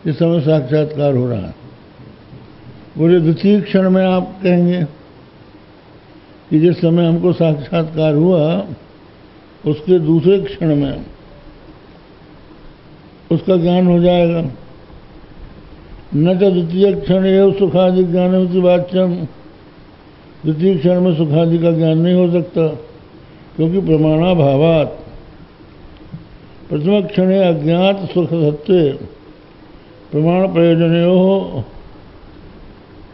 इस समय साक्षात्कार हो रहा है। बोले द्वितीय क्षण में आप कहेंगे कि जिस समय हमको साक्षात्कार हुआ उसके दूसरे क्षण में उसका ज्ञान हो जाएगा। न तो द्वितीय क्षण एवं सुखादि ज्ञान की वाच्यम, द्वितीय क्षण में सुखादि का ज्ञान नहीं हो सकता, क्योंकि प्रमाणाभावात। प्रथम क्षण अज्ञात सुख सत्य प्रमाण प्रयोजनयोः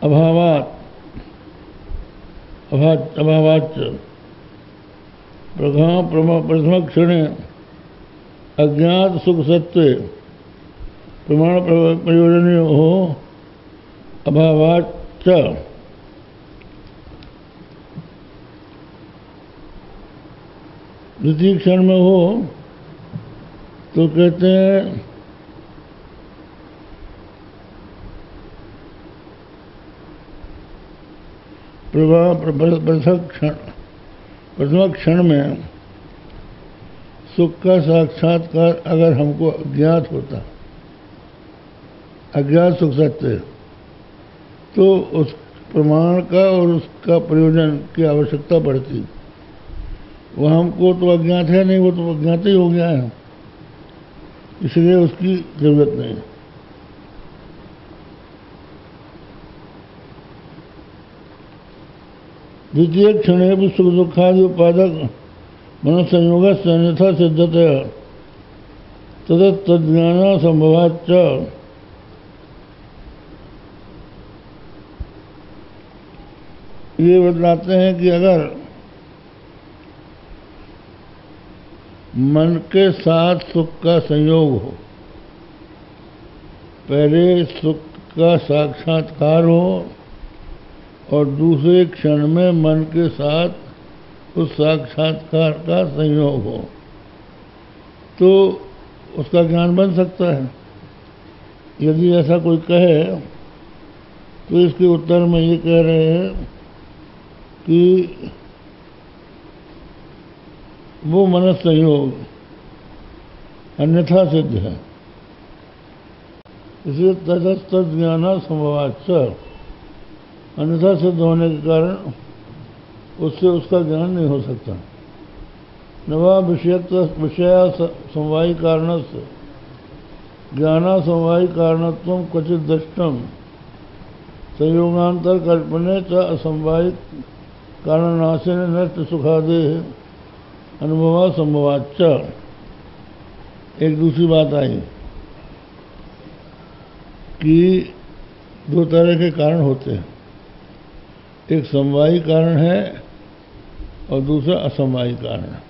अभावात् प्रथम क्षण अज्ञात सुख सत्य प्रमाण प्रयोजनयोः अभावाच्च। द्वितीय क्षण में हो तो कहते हैं प्रथम क्षण में सुख का साक्षात्कार अगर हमको अज्ञात होता, अज्ञात सुख सत्य, तो उस प्रमाण का और उसका प्रयोजन की आवश्यकता पड़ती। वह हमको तो अज्ञात है नहीं, वो तो अज्ञात ही हो गया है, इसलिए उसकी जरूरत नहीं। द्वितीय क्षण भी सुख दुखादि उपादक मन संयोग से अन्यथा सिद्धतया तदज्ञान संभवाच्च। ये बतलाते हैं कि अगर मन के साथ सुख का संयोग हो, पहले सुख का साक्षात्कार हो और दूसरे क्षण में मन के साथ उस साक्षात्कार का संयोग हो, तो उसका ज्ञान बन सकता है। यदि ऐसा कोई कहे तो इसके उत्तर में ये कह रहे हैं कि वो मन संयोग अन्यथा सिद्ध है, इसलिए तटस्थ ज्ञान संभवाच्च, अन्यथा सिद्ध होने के कारण उससे उसका ज्ञान नहीं हो सकता। नवा विषय समवायी कारण से ज्ञान समवायी कारणत्व क्वचित दृष्टम संयोगांतर कल्पने च असमवायी कारणाशेन नष्ट सुखादे अनुभवा संभवाच्च। एक दूसरी बात आई कि दो तरह के कारण होते हैं, एक समवायी कारण है और दूसरा असमवायी कारण है।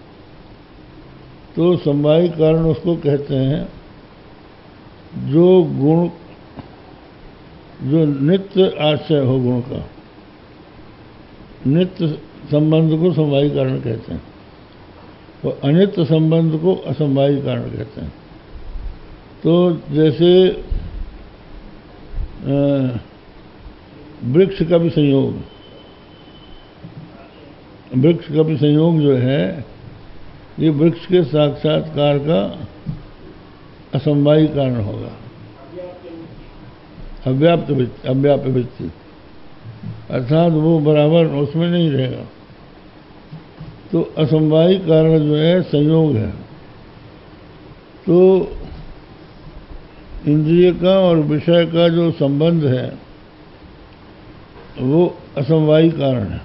तो समवायी कारण उसको कहते हैं जो गुण, जो नित्य आश्रय हो गुण का, नित्य संबंध को समवायी कारण कहते हैं और अनित्य संबंध को असमवायी कारण कहते हैं। तो जैसे वृक्ष का भी संयोग, वृक्ष का भी संयोग जो है ये वृक्ष के साक्षात्कार का असमवायी कारण होगा, अव्याप्त वृत्ति, अर्थात वो बराबर उसमें नहीं रहेगा। तो असमवायी कारण जो है संयोग है। तो इंद्रिय का और विषय का जो संबंध है वो असमवायी कारण है।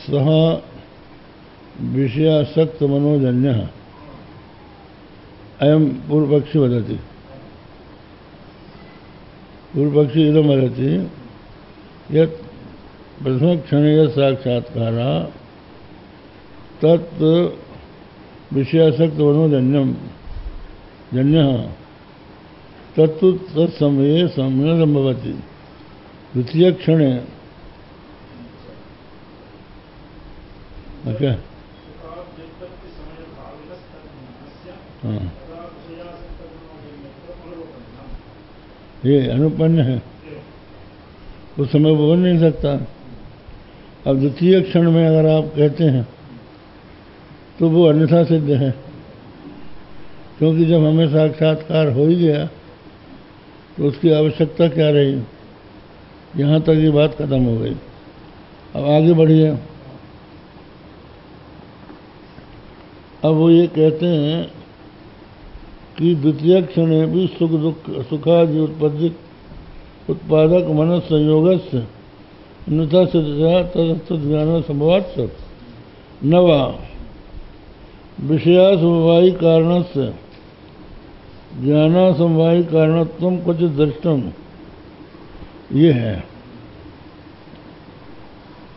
सह विषयासक्त मनोजन्य अयम पूर्वपक्षी वदति, पूर्वपक्षी इदम वदति यत् प्रथम क्षण साक्षात्कार तत् विषयासक्त मनोजन्यम जन्य तत्तु तत्समये सम्यक् संभवति। द्वितीय क्षण क्या? हाँ, ये अनुपन्न है, उस समय वो बन नहीं सकता। अब द्वितीय क्षण में अगर आप कहते हैं तो वो अन्यथा सिद्ध है। क्योंकि जब हमें साक्षात्कार हो ही गया तो उसकी आवश्यकता क्या रही। यहाँ तक ये बात खत्म हो गई। अब आगे बढ़िए। अब वो ये कहते हैं कि द्वितीय क्षण भी सुख दुख सुखादि उत्पादक मन संयोगस्य अन्यथा सिद्धया तदस्थ ज्ञान संभवात् नवा विषया समवायी कारणस्य ज्ञान समवायी कारणत्वम कुछ दृष्टम। ये है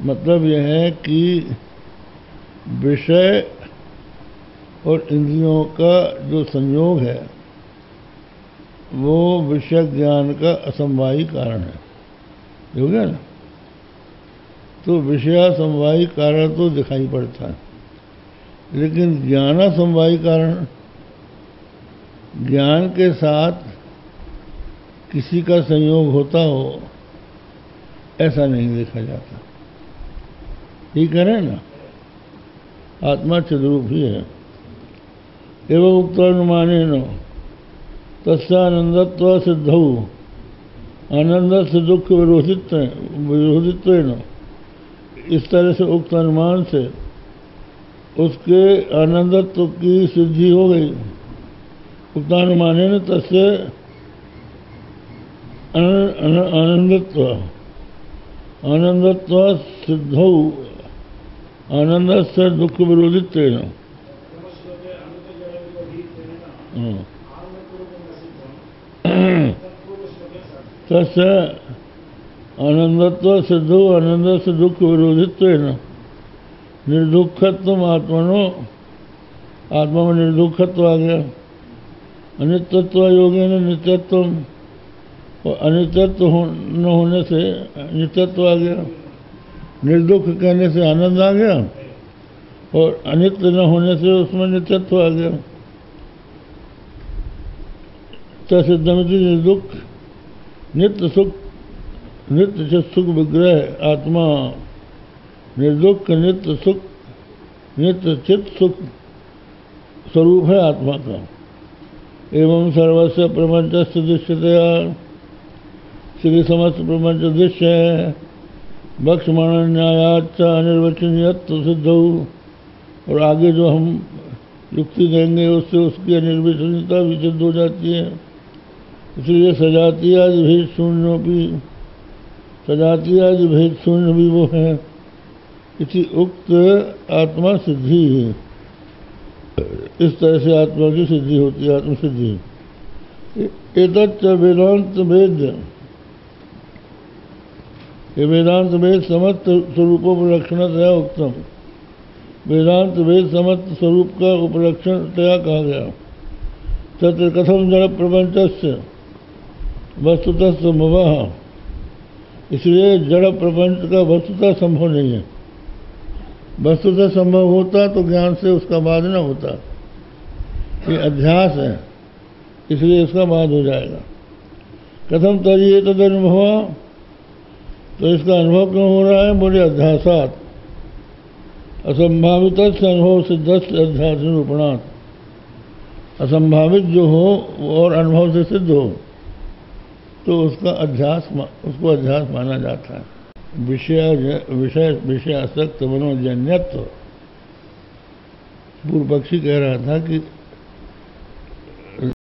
मतलब यह है कि विषय और इंद्रियों का जो संयोग है वो विषय ज्ञान का असमवायी कारण है। हो गया ना। तो विषय समवायी कारण तो दिखाई पड़ता है, लेकिन ज्ञान समवायी कारण ज्ञान के साथ किसी का संयोग होता हो ऐसा नहीं देखा जाता। ठीक है ना। आत्मा चिद्रूप ही है। एवं उक्तानुमानेन तस्यानंदत्व सिद्धौ आनंद से दुख विरोधित्वेन, इस तरह से उक्त अनुमान से उसके आनंदत्व की सिद्धि हो गई। उक्तानुमानेन तस्य आनंदत्व सिद्धौ आनंद से दुख विरोधित्वेन तस्य आनंदत्व सिद्धो आनंद से दुख विरोधित्वेन निर्दुखत्व आत्मनो, आत्मा में निर्दुखत्व आ गया। अनित्यत्व योगेन नित्यत्व, और अनित्यत्व न होने से नित्यत्व आ गया। निर्दुख कहने से आनंद आ गया और अनित्य न होने से उसमें नित्यत्व आ गया। तसिद्धमिति निर्दुख नित्य सुख नित्य चित सुख विग्रह आत्मा निर्दुख नित्य सुख नित्य चित सुख स्वरूप है आत्मा का। एवं सर्वस्व प्रपंच दृश्यतया, श्री समस्त प्रपंच दृश्य है। भक्षमाण न्यायाच अनिर्वचनीयत्व सिद्ध हो, और आगे जो हम युक्ति देंगे उससे उसकी अनिर्वचनीयता भी सिद्ध हो जाती है। इसलिए सजातीय भेद शून्य भी, सजातीय भेद शून्य भी वो है। इसी उक्त आत्मा सिद्धि है। इस तरह से आत्मा की सिद्धि होती है, आत्मसिद्धि। एतच्च वेदांत भेद, ये वेदांत भेद समस्त स्वरूपोपलक्षणतया उत्तम। वेदांत भेद समस्त स्वरूप का उपलक्षणतया कहा गया। तत्र कथम जड़ प्रपंचस्य वस्तुतः संभव, इसलिए जड़ प्रपंच का वस्तुतः संभव नहीं है। वस्तुतः संभव होता तो ज्ञान से उसका बाद न होता। ये अध्यास है, इसलिए इसका बाद हो जाएगा। कथम तरीये तद अनुभव, तो इसका अनुभव क्यों हो रहा है? बोले अध्यासात असंभावित से अनुभव सिद्ध से अध्यास निरूपणात्। असंभावित जो हो और अनुभव से सिद्ध हो तो उसका अध्यास, उसको अध्यास माना जाता है। विषयासक्त मनोजन्यत्व। पूर्व पक्षी कह रहा था कि